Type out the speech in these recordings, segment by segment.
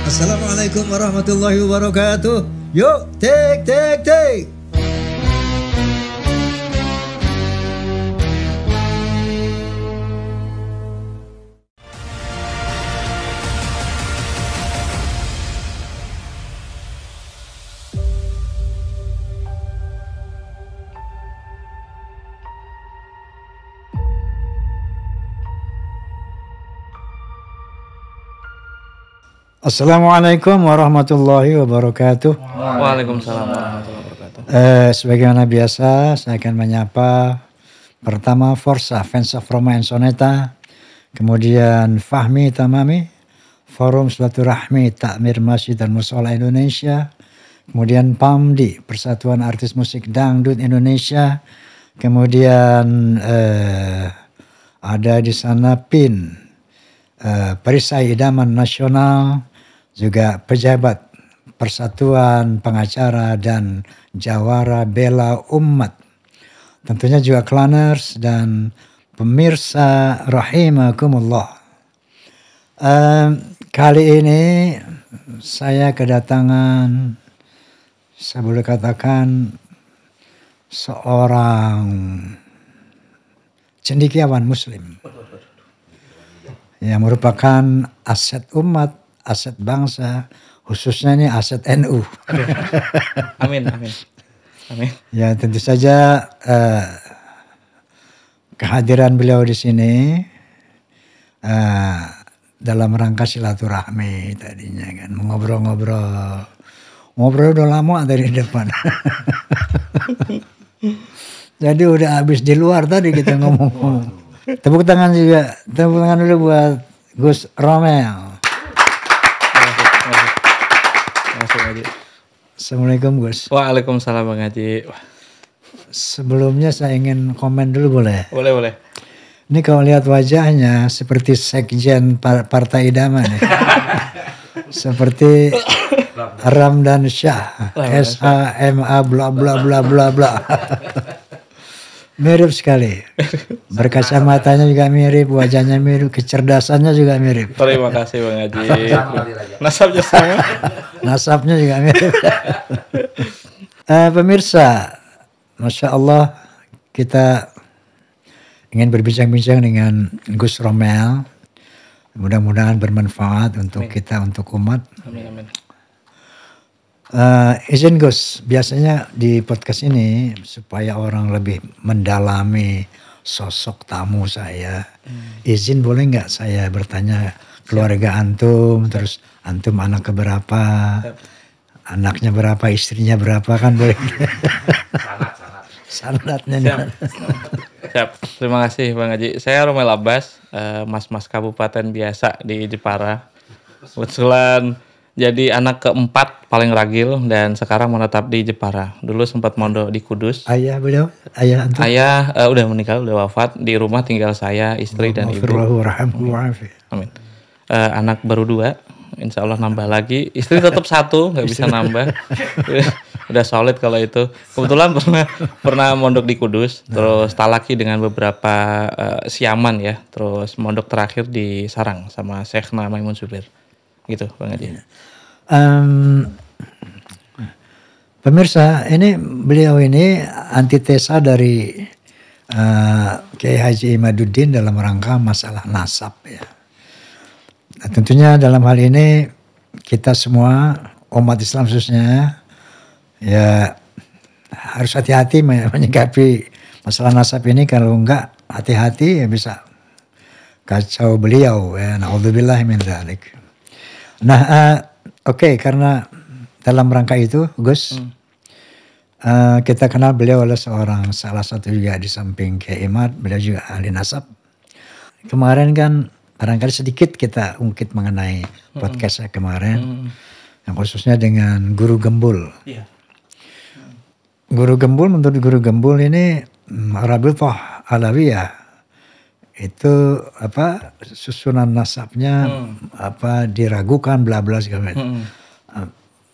Assalamualaikum warahmatullahi wabarakatuh. Yuk, take. Assalamualaikum warahmatullahi wabarakatuh. Waalaikumsalam warahmatullahi wabarakatuh. Sebagaimana biasa, saya akan menyapa pertama Forza, Fans of Roma and Soneta, kemudian Fahmi Tamami, Forum Silaturahmi Takmir Masjid dan Mushola Indonesia, kemudian PAMDI, Persatuan Artis Musik Dangdut Indonesia, kemudian ada di sana PIN, Perisai Idaman Nasional, juga pejabat Persatuan Pengacara dan Jawara Bela Umat. Tentunya juga Klaners dan pemirsa rahimakumullah. Kali ini saya kedatangan, saya boleh katakan, seorang cendekiawan muslim yang merupakan aset umat, aset bangsa, khususnya ini aset NU. Amin. Ya, tentu saja kehadiran beliau di sini dalam rangka silaturahmi tadinya kan, ngobrol udah lama dari depan. Jadi udah habis di luar tadi kita ngomong. Tepuk tangan dulu buat Gus Romel. Assalamualaikum Gus. Waalaikumsalam Bang Haji. Sebelumnya saya ingin komen dulu boleh? Boleh. Ini kalau lihat wajahnya seperti sekjen Partai Idaman ya. Seperti Ramdan Syah, SMA bla bla bla bla bla. Mirip sekali. Berkacamatanya juga mirip, wajahnya mirip, kecerdasannya juga mirip. Terima kasih Bang Haji. Nasabnya sama. Nasabnya juga mirip. Pemirsa, Masya Allah, kita ingin berbincang-bincang dengan Gus Romel. Mudah-mudahan bermanfaat untuk kita, untuk umat. Amin. Izin Gus, biasanya di podcast ini supaya orang lebih mendalami sosok tamu saya, izin boleh nggak saya bertanya keluarga antum, terus antum anak keberapa, anaknya berapa, istrinya berapa, kan boleh? Sanatnya. Siap. Terima kasih Bang Haji. Saya Romel Abbas, mas-mas kabupaten biasa di Jepara. Kebetulan jadi anak keempat paling ragil dan sekarang menetap di Jepara. Dulu sempat mondok di Kudus. Ayah antum? Ayah udah meninggal, udah wafat. Di rumah tinggal saya, istri dan ibu. Amin. Anak baru 2, insya Allah nambah lagi. Istri tetap 1, nggak bisa nambah. Udah solid kalau itu. Kebetulan pernah mondok di Kudus, terus talaki dengan beberapa siaman ya. Terus mondok terakhir di Sarang sama Syekh Maimun Zubir. Gitu Bang Haji. Pemirsa, beliau ini antitesa dari Kiai Haji Imaduddin dalam rangka masalah nasab ya. Nah, tentunya dalam hal ini kita semua umat Islam khususnya ya harus hati-hati menyikapi masalah nasab ini. Kalau enggak hati-hati ya bisa kacau beliau ya. Na'udzubillah min dzalik. Nah, oke, karena dalam rangka itu, Gus, kita kenal beliau adalah salah satu juga di samping Kiai Imad, beliau juga ahli nasab. Kemarin kan barangkali sedikit kita ungkit mengenai podcastnya kemarin, yang khususnya dengan Guru Gembul. Iya. Guru Gembul, menurut Guru Gembul ini Rabithah Alawiyah. Itu susunan nasabnya diragukan bla bla segala macam.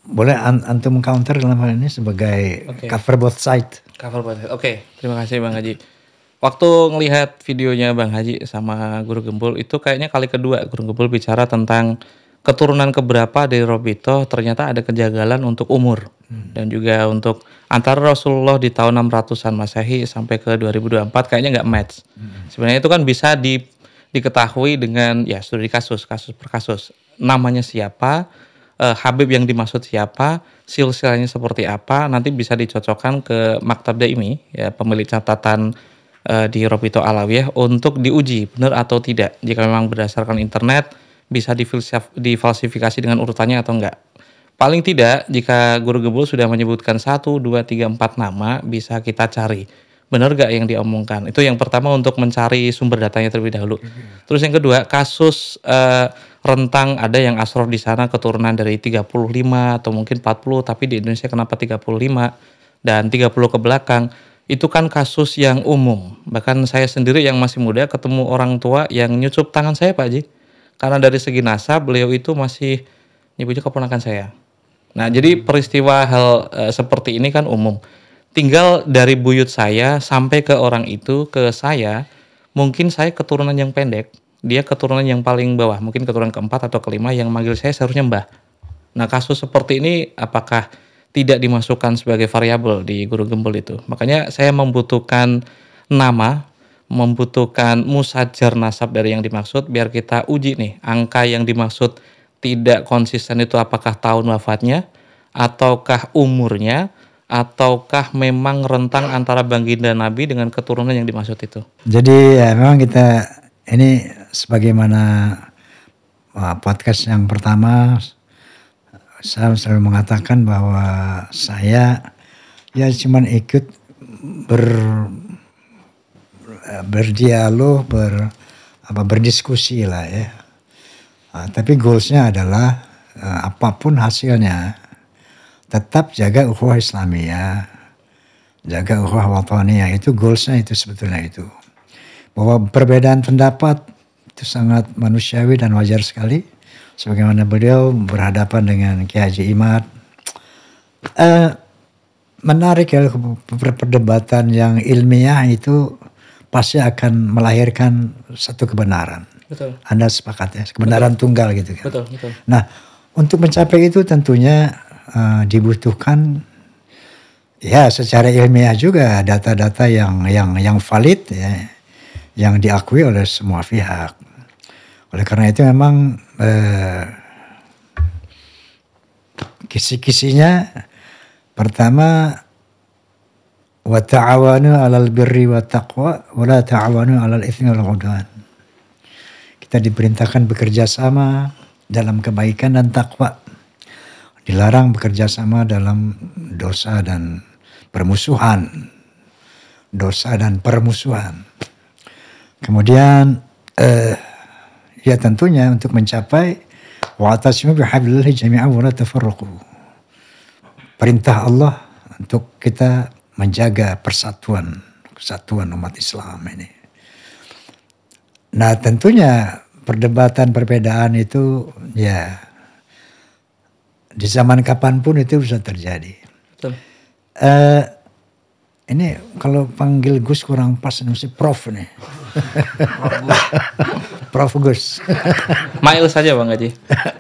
Boleh antum counter dalam hal ini sebagai cover both side. Oke, terima kasih Bang Haji. Waktu ngelihat videonya Bang Haji sama Guru Gembul itu kayaknya kali kedua Guru Gembul bicara tentang keturunan keberapa dari Robito ternyata ada kejanggalan untuk umur dan juga untuk antara Rasulullah di tahun 600-an Masehi sampai ke 2024 kayaknya nggak match. Sebenarnya itu kan bisa diketahui dengan ya studi kasus per kasus. Namanya siapa, Habib yang dimaksud siapa, silsilahnya seperti apa, nanti bisa dicocokkan ke Maktab Daimi ya pemilik catatan di Robito Alawiyah untuk diuji benar atau tidak. Jika memang berdasarkan internet bisa difalsifikasi dengan urutannya atau enggak. Paling tidak jika Guru Gembul sudah menyebutkan 1, 2, 3, 4 nama bisa kita cari. Benar gak yang diomongkan? Itu yang pertama untuk mencari sumber datanya terlebih dahulu. Terus yang kedua, kasus rentang ada yang asrof di sana keturunan dari 35 atau mungkin 40, tapi di Indonesia kenapa 35 dan 30 ke belakang? Itu kan kasus yang umum. Bahkan saya sendiri yang masih muda ketemu orang tua yang nyucup tangan saya Pak Haji. Karena dari segi nasab beliau itu masih nyebutnya keponakan saya. Nah jadi peristiwa hal seperti ini kan umum. Tinggal dari buyut saya sampai ke orang itu ke saya, mungkin saya keturunan yang pendek, dia keturunan yang paling bawah, mungkin keturunan keempat atau kelima yang manggil saya seharusnya mbah. Nah kasus seperti ini apakah tidak dimasukkan sebagai variabel di Guru Gembul itu? Makanya saya membutuhkan nama, membutuhkan musajar nasab dari yang dimaksud biar kita uji nih angka yang dimaksud tidak konsisten itu apakah tahun wafatnya ataukah umurnya ataukah memang rentang antara baginda Nabi dengan keturunan yang dimaksud itu. Jadi ya memang kita ini sebagaimana podcast yang pertama saya selalu mengatakan bahwa saya ya cuman ikut berdialog, berdiskusi lah ya. Tapi goalsnya adalah apapun hasilnya tetap jaga ukhuwah Islamiyah, jaga ukhuwah wataniyah, itu goalsnya itu sebetulnya itu. Bahwa perbedaan pendapat itu sangat manusiawi dan wajar sekali. Sebagaimana beliau berhadapan dengan Kiai Haji Imad. Menarik ya perdebatan yang ilmiah itu pasti akan melahirkan satu kebenaran. Betul. Anda sepakat ya, kebenaran tunggal gitu kan. Betul. Nah, untuk mencapai itu tentunya dibutuhkan ya secara ilmiah juga data-data yang valid ya, yang diakui oleh semua pihak. Oleh karena itu memang kisi-kisinya pertama wa ta'awanu 'alal birri wat taqwa wa la ta'awanu 'alal itsmi wal 'udwan. Kita diperintahkan bekerja sama dalam kebaikan dan takwa. Dilarang bekerja sama dalam dosa dan permusuhan. Kemudian ya tentunya untuk mencapai wa'tasimu bihablillahi jami'an wa la tafarraqu. Perintah Allah untuk kita menjaga kesatuan umat Islam ini. Nah, tentunya perbedaan itu ya di zaman kapanpun itu bisa terjadi. Betul. Ini kalau panggil Gus kurang pas, mesti Prof nih. Prof Gus. Mail saja Bang Haji.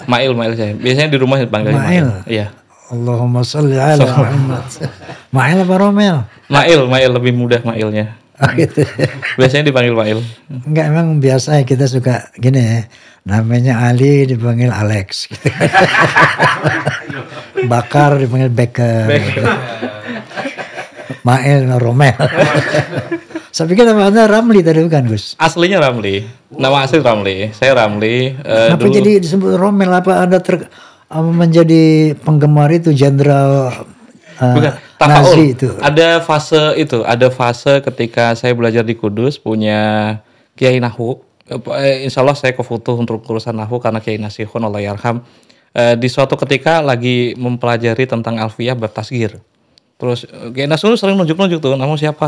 Mail saja. Biasanya di rumah panggil Mail. Iya. Allahumma sholli ala Muhammad. Mail apa Romel? Mail lebih mudah mailnya. Gitu. Biasanya dipanggil Mail. Enggak, emang biasa kita suka gini ya. Namanya Ali dipanggil Alex. Gitu. Bakar dipanggil Becker. Mail Romel. Saya pikir nama Anda Ramli tadi bukan Gus? Aslinya Ramli. Nama asli Ramli. Saya Ramli. Kenapa jadi disebut Romel? Apa Anda menjadi penggemar itu jenderal Nazi itu? Ada fase ketika saya belajar di Kudus punya Kiai Nahwu. Insya Allah saya kefoto untuk urusan Nahwu karena Kiai Nasihun Allah yarham. Di suatu ketika lagi mempelajari tentang Alfiyah bab tasghir. Terus Kiai Nasihun sering nunjuk tuh, nama siapa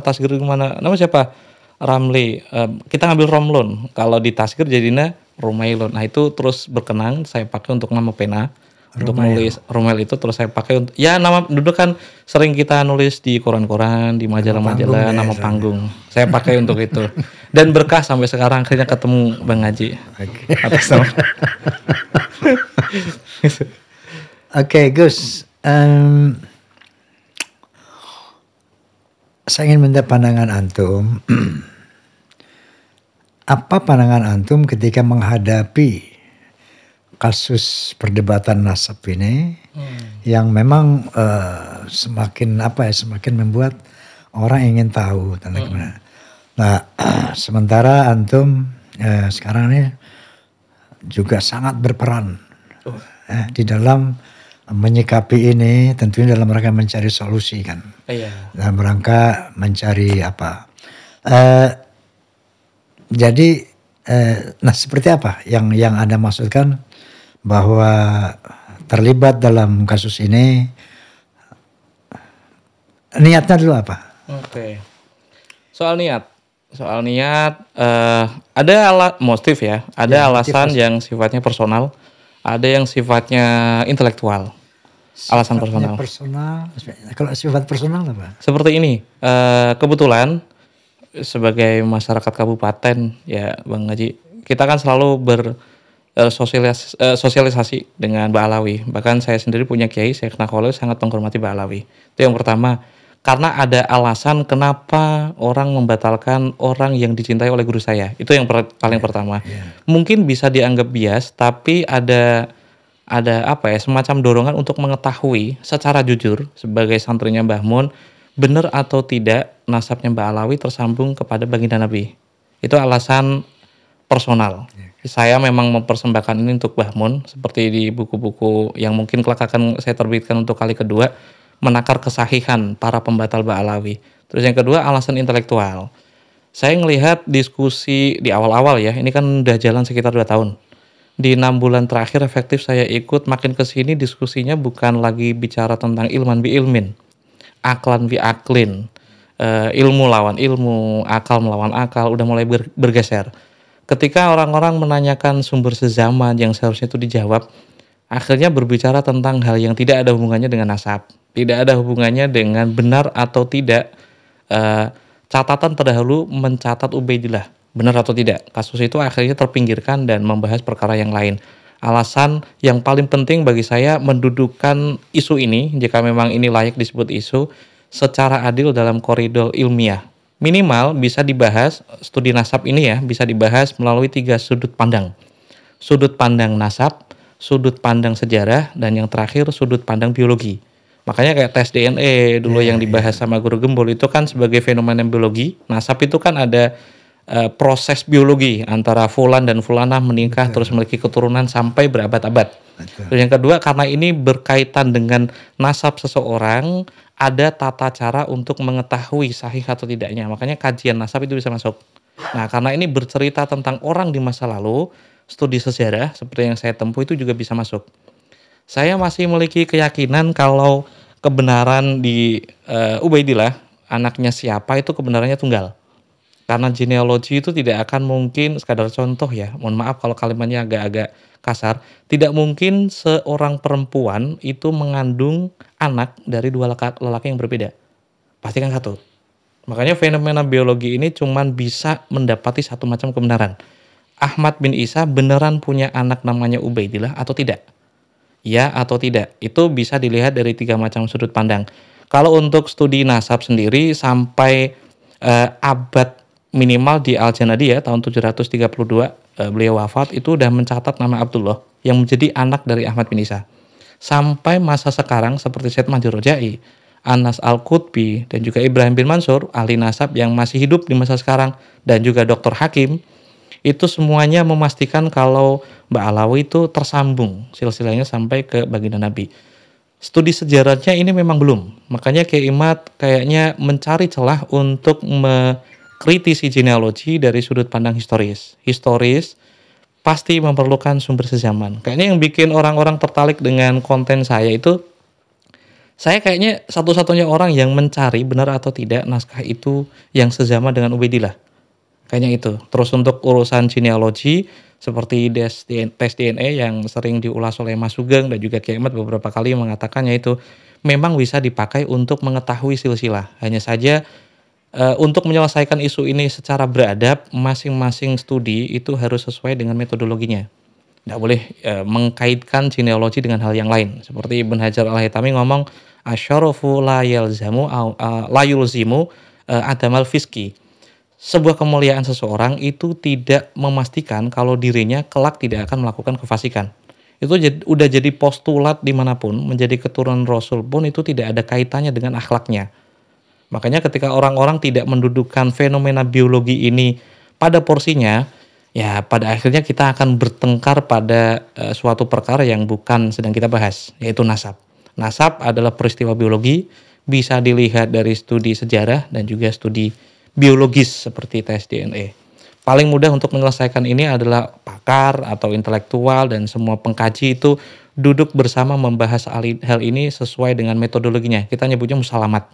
tasghir gimana? Nama siapa? Ramli. Kita ngambil Romlun. Kalau di tasghir jadinya Rumailun. Nah itu terus berkenang saya pakai untuk nama pena. Untuk nulis Romel itu terus saya pakai untuk ya nama dulu kan sering kita nulis di koran-koran, di majalah-majalah nama panggung. Saya pakai untuk itu. Dan berkah sampai sekarang akhirnya ketemu Bang Haji. Okay. Oke, Gus. Saya ingin minta pandangan antum. Apa pandangan antum ketika menghadapi kasus perdebatan nasab ini yang memang semakin membuat orang ingin tahu tentang gimana. Nah, sementara antum sekarang ini juga sangat berperan di dalam menyikapi ini, tentunya dalam rangka mencari solusi kan. Dalam rangka mencari apa. Jadi nah seperti apa yang Anda maksudkan bahwa terlibat dalam kasus ini, niatnya dulu apa? Oke. Soal niat ada motif ya, ada alasan yang sifatnya personal, ada yang sifatnya intelektual. Alasan personal. Kalau sifat personal apa? Seperti ini, kebetulan sebagai masyarakat kabupaten ya Bang Haji, kita kan selalu sosialisasi dengan Ba'alawi. Bahkan saya sendiri punya kiai, saya kenal sangat menghormati Ba'alawi. Itu yang pertama. Karena ada alasan kenapa orang membatalkan orang yang dicintai oleh guru saya. Itu yang paling pertama. Mungkin bisa dianggap bias, tapi ada semacam dorongan untuk mengetahui secara jujur sebagai santrinya Mbah Mun, benar atau tidak nasabnya Ba'alawi tersambung kepada baginda Nabi. Itu alasan personal. Saya memang mempersembahkan ini untuk Mbah Mun, seperti di buku-buku yang mungkin kelak akan saya terbitkan untuk kali kedua, menakar kesahihan para pembatal Ba'alawi. Terus yang kedua, alasan intelektual. Saya melihat diskusi di awal-awal ya, ini kan udah jalan sekitar 2 tahun. Di 6 bulan terakhir efektif saya ikut, makin kesini diskusinya bukan lagi bicara tentang ilman bi ilmin, aklan bi aklin, ilmu lawan ilmu, akal melawan akal, udah mulai bergeser. Ketika orang-orang menanyakan sumber sezaman yang seharusnya itu dijawab, akhirnya berbicara tentang hal yang tidak ada hubungannya dengan nasab, tidak ada hubungannya dengan benar atau tidak catatan terdahulu mencatat Ubaidillah, benar atau tidak. Kasus itu akhirnya terpinggirkan dan membahas perkara yang lain. Alasan yang paling penting bagi saya mendudukkan isu ini, jika memang ini layak disebut isu, secara adil dalam koridor ilmiah. Minimal bisa dibahas, studi nasab ini ya, bisa dibahas melalui 3 sudut pandang. Sudut pandang nasab, sudut pandang sejarah, dan yang terakhir sudut pandang biologi. Makanya kayak tes DNA dulu yang dibahas sama Guru Gembul itu kan sebagai fenomena biologi. Nasab itu kan ada proses biologi antara fulan dan fulanah menikah terus memiliki keturunan sampai berabad-abad. Terus yang kedua, karena ini berkaitan dengan nasab seseorang, ada tata cara untuk mengetahui sahih atau tidaknya. Makanya kajian nasab itu bisa masuk. Nah, karena ini bercerita tentang orang di masa lalu, studi sejarah seperti yang saya tempuh itu juga bisa masuk. Saya masih memiliki keyakinan kalau kebenaran di Ubaidillah, anaknya siapa itu kebenarannya tunggal. Karena genealogi itu tidak akan mungkin, sekadar contoh ya, mohon maaf kalau kalimatnya agak-agak kasar, tidak mungkin seorang perempuan itu mengandung anak dari 2 lelaki yang berbeda. Pasti kan satu. Makanya fenomena biologi ini cuman bisa mendapati satu macam kebenaran. Ahmad bin Isa beneran punya anak namanya Ubaidillah atau tidak? Ya atau tidak? Itu bisa dilihat dari 3 macam sudut pandang. Kalau untuk studi nasab sendiri sampai abad minimal di Al-Janadi ya, tahun 732 beliau wafat, itu udah mencatat nama Abdullah yang menjadi anak dari Ahmad bin Isa. Sampai masa sekarang seperti Syed Mahdi Rojai, Anas Al-Qutbi, dan juga Ibrahim bin Mansur, ahli nasab yang masih hidup di masa sekarang, dan juga Dr. Hakim, itu semuanya memastikan kalau Ba'alawi itu tersambung silsilahnya sampai ke baginda Nabi. Studi sejarahnya ini memang belum. Makanya Kiai Imad kayaknya mencari celah untuk kritisi genealogi dari sudut pandang historis. Historis pasti memerlukan sumber sezaman. Kayaknya yang bikin orang-orang tertarik dengan konten saya itu, saya kayaknya satu-satunya orang yang mencari benar atau tidak naskah itu yang sezaman dengan Ubaidillah. Kayaknya itu. Terus untuk urusan genealogi, seperti tes DNA yang sering diulas oleh Mas Sugeng dan juga Kiai Imad beberapa kali mengatakannya itu, memang bisa dipakai untuk mengetahui silsilah. Hanya saja untuk menyelesaikan isu ini secara beradab, masing-masing studi itu harus sesuai dengan metodologinya. Tidak boleh mengkaitkan genealogi dengan hal yang lain. Seperti Ibn Hajar Al-Haytami ngomong, asyarafu la yulzimu adamal fiski. Sebuah kemuliaan seseorang itu tidak memastikan kalau dirinya kelak tidak akan melakukan kefasikan. Itu udah jadi postulat dimanapun, menjadi keturunan Rasul pun itu tidak ada kaitannya dengan akhlaknya. Makanya ketika orang-orang tidak mendudukkan fenomena biologi ini pada porsinya, ya pada akhirnya kita akan bertengkar pada suatu perkara yang bukan sedang kita bahas, yaitu nasab. Nasab adalah peristiwa biologi, bisa dilihat dari studi sejarah dan juga studi biologis seperti tes DNA. Paling mudah untuk menyelesaikan ini adalah pakar atau intelektual dan semua pengkaji itu duduk bersama membahas hal ini sesuai dengan metodologinya. Kita nyebutnya musalamat.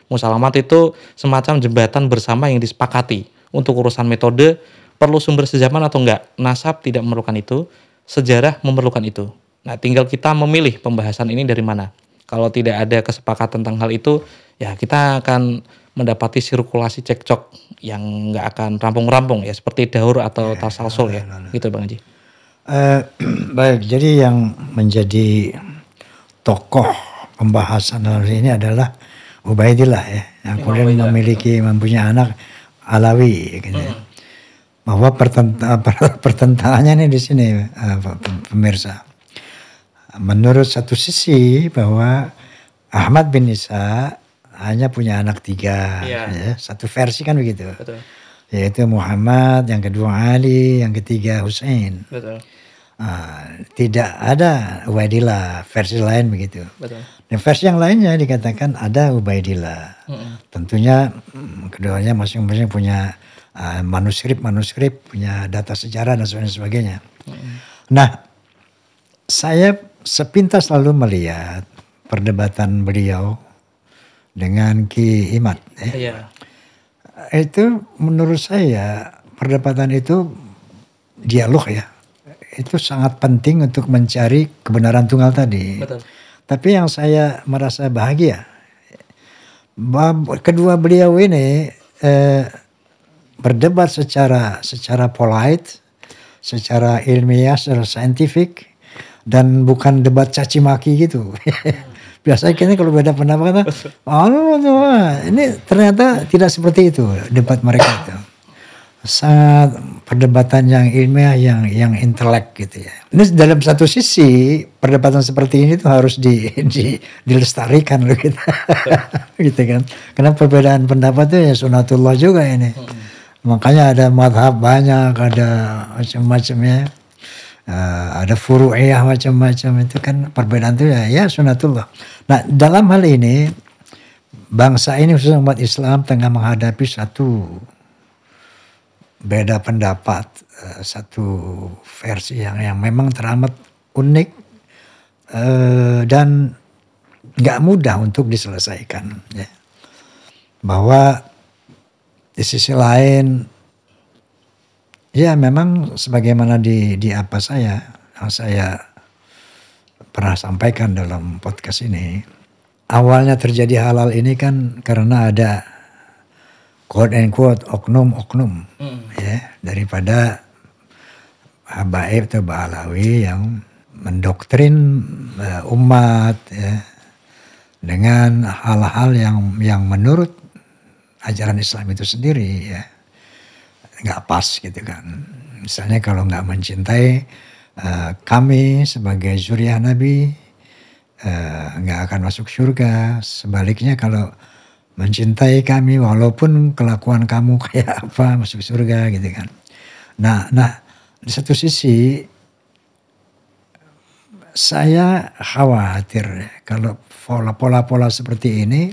Musalamat itu semacam jembatan bersama yang disepakati. Untuk urusan metode, perlu sumber sejaman atau enggak? Nasab tidak memerlukan itu, sejarah memerlukan itu. Nah, tinggal kita memilih pembahasan ini dari mana. Kalau tidak ada kesepakatan tentang hal itu, ya kita akan mendapati sirkulasi cekcok yang nggak akan rampung-rampung ya, seperti daur atau tasalsul ya. Gitu Bang Haji. Baik, jadi yang menjadi tokoh pembahasan hari ini adalah Ubaidillah ya, yang kemudian mempunyai anak Alawi gitu. Bahwa pertentangannya nih di sini pemirsa. Menurut satu sisi bahwa Ahmad bin Isa hanya punya anak 3, ya, satu versi kan begitu. Betul. Yaitu Muhammad, yang kedua Ali, yang ketiga Hussein. Betul. Tidak ada Ubaidillah, versi lain begitu. Betul. Dan versi yang lainnya dikatakan ada Ubaidillah. Tentunya keduanya masing-masing punya manuskrip, punya data sejarah dan sebagainya. Nah, saya sepintas selalu melihat perdebatan beliau dengan Ki Imad. Itu menurut saya perdebatan itu dialog ya. Itu sangat penting untuk mencari kebenaran tunggal tadi. Betul. Tapi yang saya merasa bahagia, kedua beliau ini berdebat secara polite, secara ilmiah, secara saintifik, dan bukan debat caci maki gitu. Biasanya kita kalau beda pendapat, ini ternyata tidak seperti itu debat mereka itu. Sangat perdebatan yang ilmiah, yang intelek gitu ya. Ini dalam satu sisi perdebatan seperti ini tuh harus dilestarikan loh kita, gitu kan. Karena perbedaan pendapat itu ya sunatullah juga ini. Makanya ada madhab banyak, ada macam-macamnya. Ada furu'iyah macam-macam, itu kan perbedaan itu ya sunatullah. Nah, dalam hal ini bangsa ini khususnya umat Islam tengah menghadapi satu beda pendapat, satu versi yang memang teramat unik dan nggak mudah untuk diselesaikan. Ya. Bahwa di sisi lain, ya memang sebagaimana yang saya pernah sampaikan dalam podcast ini, awalnya terjadi halal ini kan karena ada quote and quote oknum ya, daripada habaib atau Ba'alawi yang mendoktrin umat ya, dengan hal-hal yang menurut ajaran Islam itu sendiri ya nggak pas gitu kan. Misalnya kalau nggak mencintai kami sebagai zuriyah Nabi nggak akan masuk surga. Sebaliknya kalau mencintai kami walaupun kelakuan kamu kayak apa masuk surga gitu kan. Nah di satu sisi saya khawatir kalau pola-pola seperti ini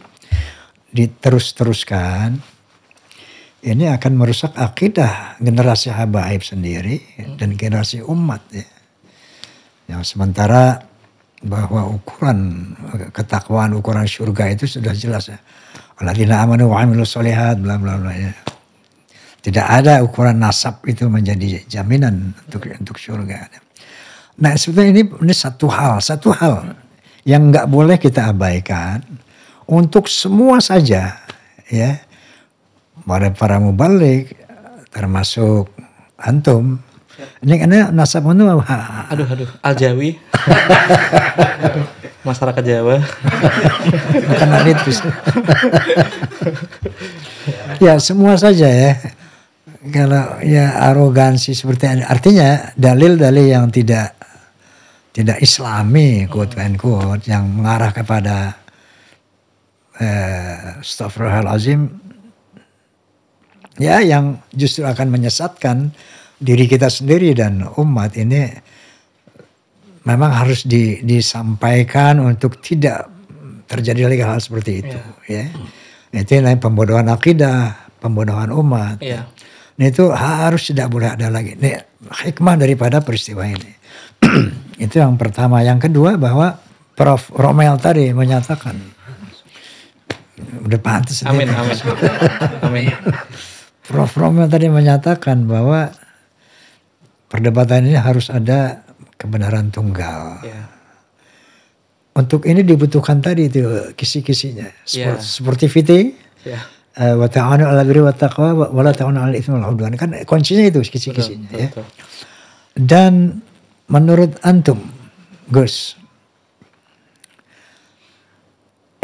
diterus-teruskan, ini akan merusak akidah generasi habaib sendiri dan generasi umat ya. Yang sementara bahwa ukuran ketakwaan, ukuran surga itu sudah jelas ya. Alladzina amanu wa 'amilus sholihat bla bla bla ya. Tidak ada ukuran nasab itu menjadi jaminan untuk surga. Nah, sebetulnya ini satu hal yang nggak boleh kita abaikan untuk semua saja ya. Para mubaligh termasuk antum Ini karena nasab itu aduh Aljawi. Masyarakat Jawa. bukan itu. Ya semua saja ya. Kalau ya arogansi seperti ini, artinya dalil-dalil yang tidak islami, quote unquote, yang mengarah kepada astaghfirullahalazim, ya yang justru akan menyesatkan diri kita sendiri dan umat ini, memang harus disampaikan untuk tidak terjadi lagi hal seperti itu. Ya. Itu namanya pembodohan akidah, pembodohan umat. Nah itu harus tidak boleh ada lagi. Ini hikmah daripada peristiwa ini. Itu yang pertama. Yang kedua bahwa Prof. Romel tadi menyatakan, udah pantas. Amin. Prof. Romel tadi menyatakan bahwa perdebatan ini harus ada kebenaran tunggal. Untuk ini dibutuhkan tadi itu kisi-kisinya. Sportivity. Wa ta'awanu 'alal birri wat taqwa wa la ta'awanu 'alal itsmi wal 'udwan. Kan kuncinya itu kisi-kisinya ya. Dan menurut antum, Gus,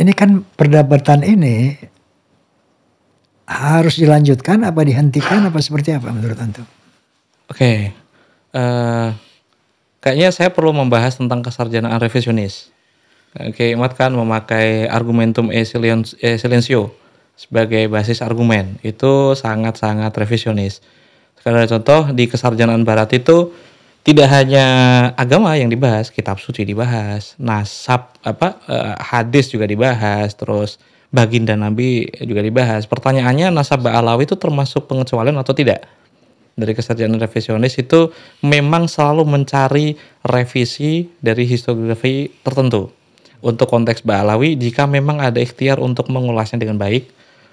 ini kan perdebatan ini harus dilanjutkan apa dihentikan apa seperti apa menurut antum? Oke. Kayaknya saya perlu membahas tentang kesarjanaan revisionis. Kiai Imad kan memakai argumentum e silentio sebagai basis argumen. Itu sangat-sangat revisionis. Sekadar contoh, di kesarjanaan barat itu tidak hanya agama yang dibahas, kitab suci dibahas, nasab hadis juga dibahas, terus baginda Nabi juga dibahas. Pertanyaannya, nasab Ba'alawi itu termasuk pengecualian atau tidak? Dari kesarjanaan revisionis itu memang selalu mencari revisi dari historiografi tertentu. Untuk konteks Ba'alawi, jika memang ada ikhtiar untuk mengulasnya dengan baik,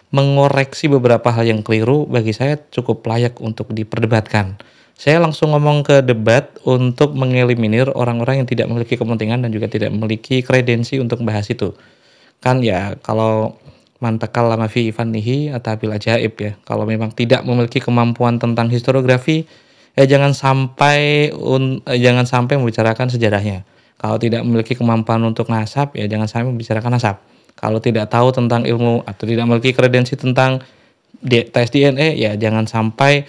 mengoreksi beberapa hal yang keliru, bagi saya cukup layak untuk diperdebatkan. Saya langsung ngomong ke debat untuk mengeliminir orang-orang yang tidak memiliki kepentingan dan juga tidak memiliki kredensi untuk membahas itu. Kan ya, kalau mantakal lama fi fannihi atabil ajaib ya. Kalau memang tidak memiliki kemampuan tentang historiografi, ya jangan sampai membicarakan sejarahnya. Kalau tidak memiliki kemampuan untuk nasab, ya jangan sampai membicarakan nasab. Kalau tidak tahu tentang ilmu atau tidak memiliki kredensi tentang tes DNA, ya jangan sampai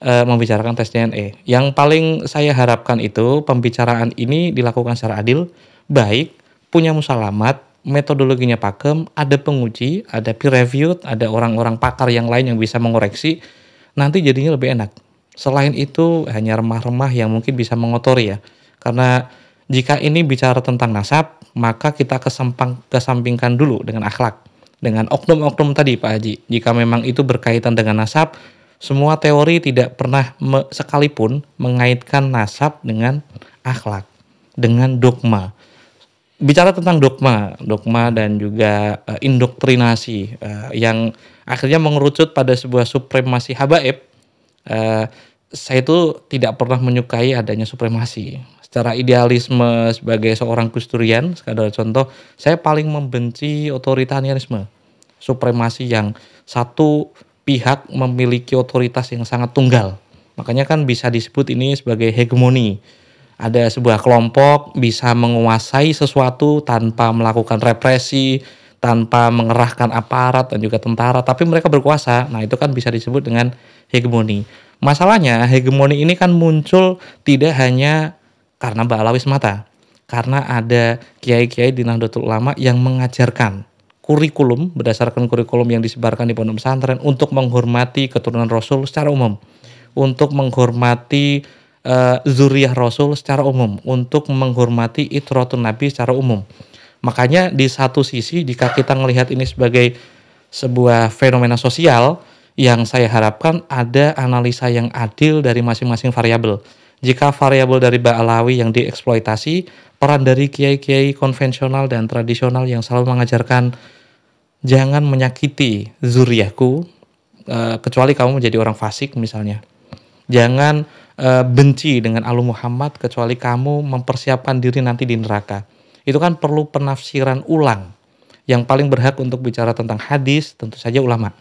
membicarakan tes DNA. Yang paling saya harapkan itu pembicaraan ini dilakukan secara adil, baik, punya musalamat, metodologinya pakem, ada penguji, ada peer reviewed, ada orang-orang pakar yang lain yang bisa mengoreksi, nanti jadinya lebih enak. Selain itu hanya remah-remah yang mungkin bisa mengotori ya. Karena jika ini bicara tentang nasab, maka kita kesampingkan dulu dengan akhlak. Dengan oknum-oknum tadi Pak Haji. Jika memang itu berkaitan dengan nasab, semua teori tidak pernah sekalipun mengaitkan nasab dengan akhlak, dengan dogma. Bicara tentang dogma dan juga indoktrinasi yang akhirnya mengerucut pada sebuah supremasi habaib, saya itu tidak pernah menyukai adanya supremasi. Secara idealisme sebagai seorang Gusdurian, sekadar contoh, saya paling membenci otoritarianisme, supremasi yang satu pihak memiliki otoritas yang sangat tunggal. Makanya kan bisa disebut ini sebagai hegemoni. Ada sebuah kelompok bisa menguasai sesuatu tanpa melakukan represi, tanpa mengerahkan aparat dan juga tentara, tapi mereka berkuasa. Nah, itu kan bisa disebut dengan hegemoni. Masalahnya, hegemoni ini kan muncul tidak hanya karena Ba'alawi semata, karena ada kiai-kiai di Nahdlatul Ulama yang mengajarkan kurikulum berdasarkan kurikulum yang disebarkan di pondok pesantren untuk menghormati keturunan Rasul secara umum, untuk menghormati zuriyah Rasul secara umum, untuk menghormati itratun Nabi secara umum. Makanya di satu sisi jika kita melihat ini sebagai sebuah fenomena sosial, yang saya harapkan ada analisa yang adil dari masing-masing variabel. Jika variabel dari Ba'alawi yang dieksploitasi, peran dari kiai-kiai konvensional dan tradisional yang selalu mengajarkan jangan menyakiti zuriyahku, kecuali kamu menjadi orang fasik misalnya. Jangan benci dengan Alu Muhammad kecuali kamu mempersiapkan diri nanti di neraka. Itu kan perlu penafsiran ulang. Yang paling berhak untuk bicara tentang hadis tentu saja ulama,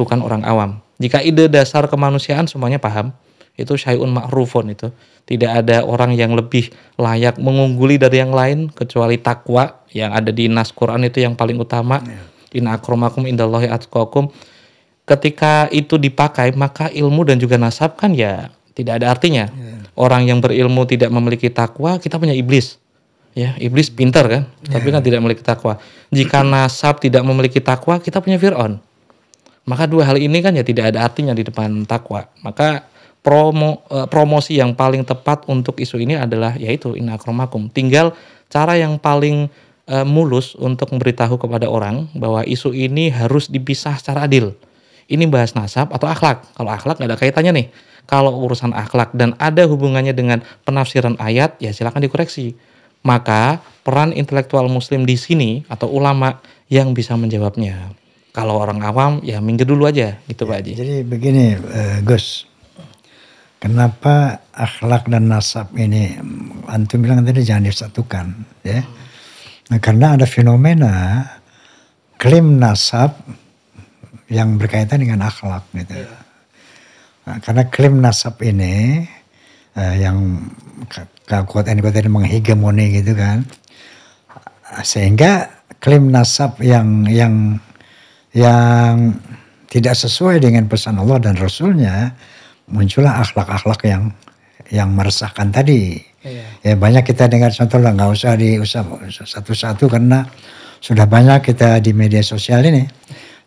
bukan orang awam. Jika ide dasar kemanusiaan semuanya paham, itu syai'un ma'rufun itu. Tidak ada orang yang lebih layak mengungguli dari yang lain kecuali takwa yang ada di nas Quran itu yang paling utama. Inna akramakum indallahi atqakum. Ketika itu dipakai maka ilmu dan juga nasab kan ya tidak ada artinya. Orang yang berilmu tidak memiliki takwa, kita punya iblis. Ya, iblis pintar kan, tapi kan tidak memiliki takwa. Jika nasab tidak memiliki takwa, kita punya Fir'aun. Maka dua hal ini kan ya tidak ada artinya di depan takwa. Maka promosi yang paling tepat untuk isu ini adalah yaitu inna akramakum. Tinggal cara yang paling mulus untuk memberitahu kepada orang bahwa isu ini harus dipisah secara adil. Ini bahas nasab atau akhlak. Kalau akhlak nggak ada kaitannya nih. Kalau urusan akhlak dan ada hubungannya dengan penafsiran ayat, ya silakan dikoreksi. Maka peran intelektual muslim di sini atau ulama yang bisa menjawabnya. Kalau orang awam ya minggir dulu aja gitu Pak Haji. Jadi begini Gus. Kenapa akhlak dan nasab ini antum bilang tadi jangan disatukan ya. Nah, karena ada fenomena klaim nasab yang berkaitan dengan akhlak gitu. Nah, karena klaim nasab ini yang quote-unquote menghegemoni gitu kan. Sehingga klaim nasab yang tidak sesuai dengan pesan Allah dan Rasulnya, muncullah akhlak-akhlak yang meresahkan tadi. Ya banyak kita dengar contoh lah, nggak usah diusap satu-satu karena sudah banyak kita di media sosial ini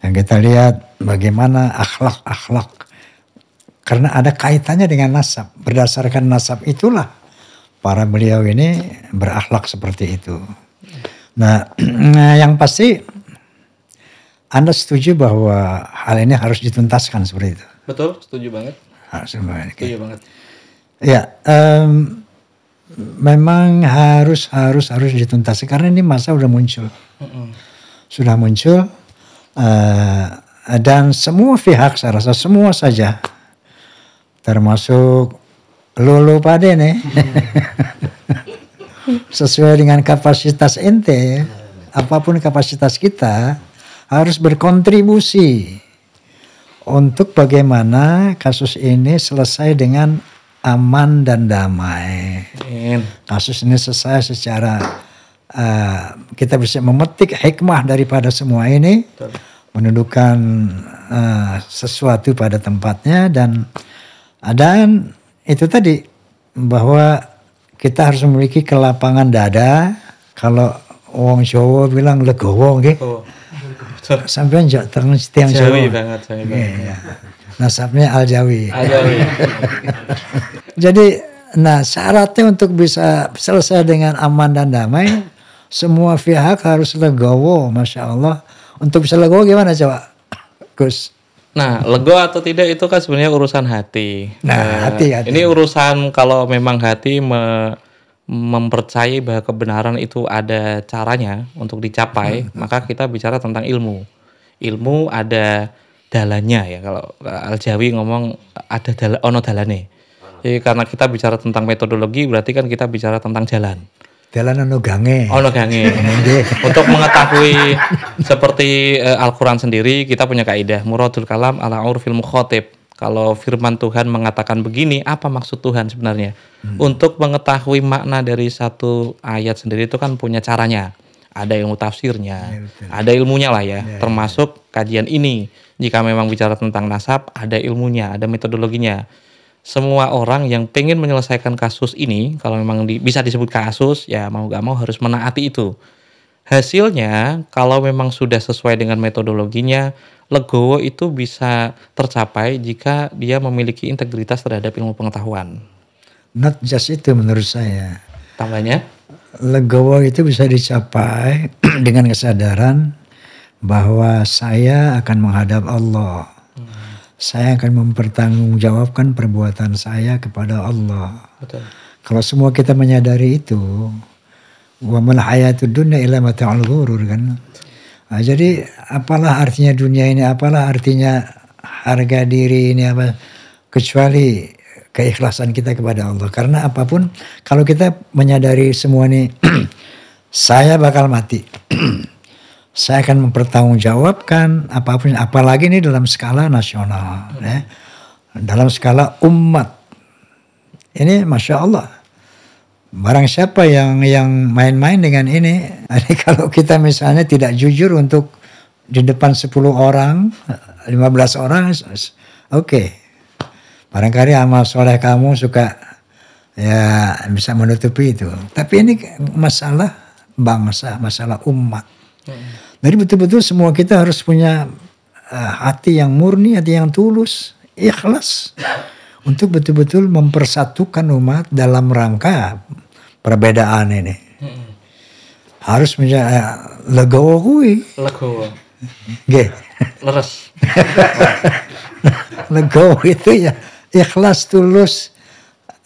yang kita lihat bagaimana akhlak karena ada kaitannya dengan nasab. Berdasarkan nasab itulah para beliau ini berakhlak seperti itu. Nah yang pasti Anda setuju bahwa hal ini harus dituntaskan seperti itu? Betul, setuju banget. Setuju banget. Ya, memang harus dituntaskan karena ini masa udah muncul, sudah muncul dan semua pihak saya rasa semua saja, termasuk lo pada nih, sesuai dengan kapasitas ente, apapun kapasitas kita harus berkontribusi untuk bagaimana kasus ini selesai dengan aman dan damai. Kasus ini selesai secara kita bisa memetik hikmah daripada semua ini, menundukkan sesuatu pada tempatnya dan itu tadi bahwa kita harus memiliki kelapangan dada. Kalau wong Jawa bilang legowo nggih. Sampai tiang Jawi banget. Ya. Nasabnya Al-Jawi. Jadi, syaratnya untuk bisa selesai dengan aman dan damai, semua pihak harus legowo, masya Allah. Untuk bisa legowo gimana coba, Gus? Nah, lego atau tidak itu kan sebenarnya urusan hati. Hati. Ini urusan kalau memang hati mempercayai bahwa kebenaran itu ada caranya untuk dicapai, maka kita bicara tentang ilmu. Ilmu ada dalannya ya. Kalau Al-Jawi ngomong ada ono dalane. Jadi karena kita bicara tentang metodologi berarti kan kita bicara tentang jalan. Jalan ono gange. Untuk mengetahui seperti Al-Quran sendiri kita punya kaidah muradul kalam ala urfil mukhatib. Kalau firman Tuhan mengatakan begini, apa maksud Tuhan sebenarnya? Untuk mengetahui makna dari satu ayat sendiri itu kan punya caranya. Ada ilmu tafsirnya, ada ilmunya lah ya. Termasuk kajian ini. Jika memang bicara tentang nasab, ada ilmunya, ada metodologinya. Semua orang yang pengen menyelesaikan kasus ini, kalau memang bisa disebut kasus, ya mau gak mau harus menaati itu. Hasilnya, kalau memang sudah sesuai dengan metodologinya, legowo itu bisa tercapai jika dia memiliki integritas terhadap ilmu pengetahuan. Not just itu menurut saya. Tambahnya? Legowo itu bisa dicapai dengan kesadaran bahwa saya akan menghadap Allah. Saya akan mempertanggungjawabkan perbuatan saya kepada Allah. Betul. Kalau semua kita menyadari itu, wa mal hayatud dunya illa mata'ul ghurur kan. Nah, jadi apalah artinya dunia ini, apalah artinya harga diri ini apa kecuali keikhlasan kita kepada Allah. Karena apapun kalau kita menyadari semua ini saya bakal mati. Saya akan mempertanggungjawabkan apapun, apalagi ini dalam skala nasional ya. Dalam skala umat ini Masya Allah. Barang siapa yang main-main dengan ini kalau kita misalnya tidak jujur untuk di depan 10 orang, 15 orang, oke. Barangkali amal soleh kamu suka ya bisa menutupi itu. Tapi ini masalah bangsa, masalah umat. Jadi betul-betul semua kita harus punya hati yang murni, hati yang tulus, ikhlas untuk betul-betul mempersatukan umat dalam rangka perbedaan ini. Harus menjadi legowo kuwi. Legowo. Nggih. Leres. Legowo itu ya ikhlas tulus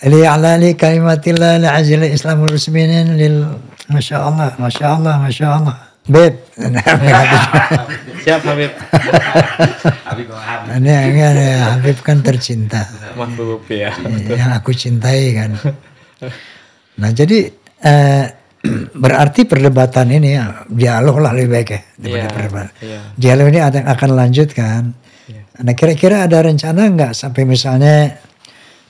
li'alali kalimatillah la'ajil islamul muslimin lil Masya Allah. Beb. Siap Habib. Habib kan tercinta. Mahbub ya. Yang aku cintai kan. Nah jadi berarti perdebatan ini dialog lah lebih baik ya daripada perdebatan. Dialog ini akan lanjutkan. Nah kira-kira ada rencana nggak sampai misalnya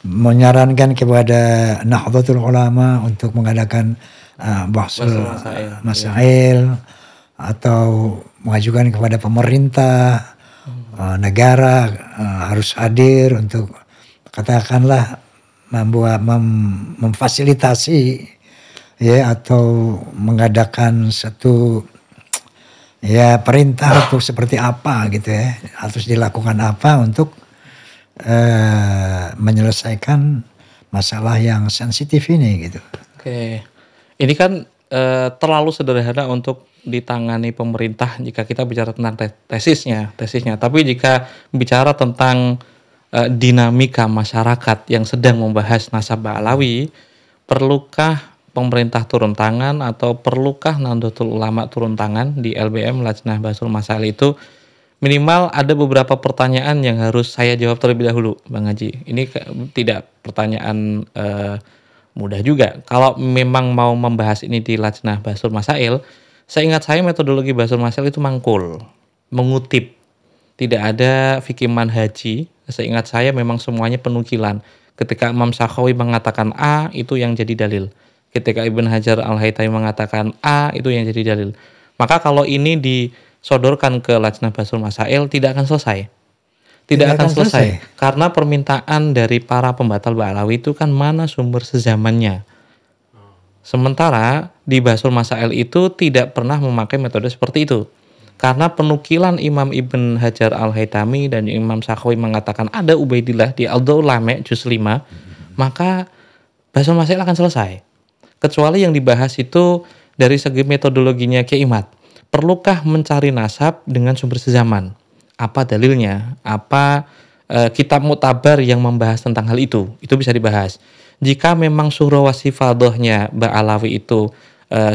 menyarankan kepada Nahdlatul Ulama untuk mengadakan bahsul masail atau mengajukan kepada pemerintah negara harus hadir untuk katakanlah memfasilitasi ya atau mengadakan satu ya perintah untuk seperti apa gitu ya, harus dilakukan apa untuk menyelesaikan masalah yang sensitif ini gitu. Oke. Ini kan terlalu sederhana untuk ditangani pemerintah jika kita bicara tentang tesisnya. Tapi jika bicara tentang dinamika masyarakat yang sedang membahas nasab Ba'alawi, perlukah pemerintah turun tangan atau perlukah Nahdlatul Ulama turun tangan di LBM Lajnah Bahsul Masail itu? Minimal ada beberapa pertanyaan yang harus saya jawab terlebih dahulu, Bang Haji. Ini tidak pertanyaan mudah juga. Kalau memang mau membahas ini di Lajnah Bahsul Masail, seingat saya metodologi Bahsul Masail itu mangkul, mengutip. Tidak ada fikih manhaji. Seingat saya memang semuanya penukilan. Ketika Imam Sakhawi mengatakan A, itu yang jadi dalil. Ketika Ibn Hajar Al-Haytami mengatakan A, itu yang jadi dalil. Maka kalau ini disodorkan ke Lajnah Bahsul Masail, tidak akan selesai. Tidak akan selesai. Karena permintaan dari para pembatal Ba'alawi itu kan mana sumber sezamannya. Sementara di Bahsul Masail itu tidak pernah memakai metode seperti itu. Karena penukilan Imam Ibn Hajar Al-Haytami dan Imam Sakhawi mengatakan ada Ubaidillah di Al-Daul Lame juz 5, maka Bahsul Masail akan selesai. Kecuali yang dibahas itu dari segi metodologinya Kiai Imad. Perlukah mencari nasab dengan sumber sezaman? Apa dalilnya? Apa kitab mutabar yang membahas tentang hal itu? Itu bisa dibahas. Jika memang suhroh wasifadohnya Ba'alawi itu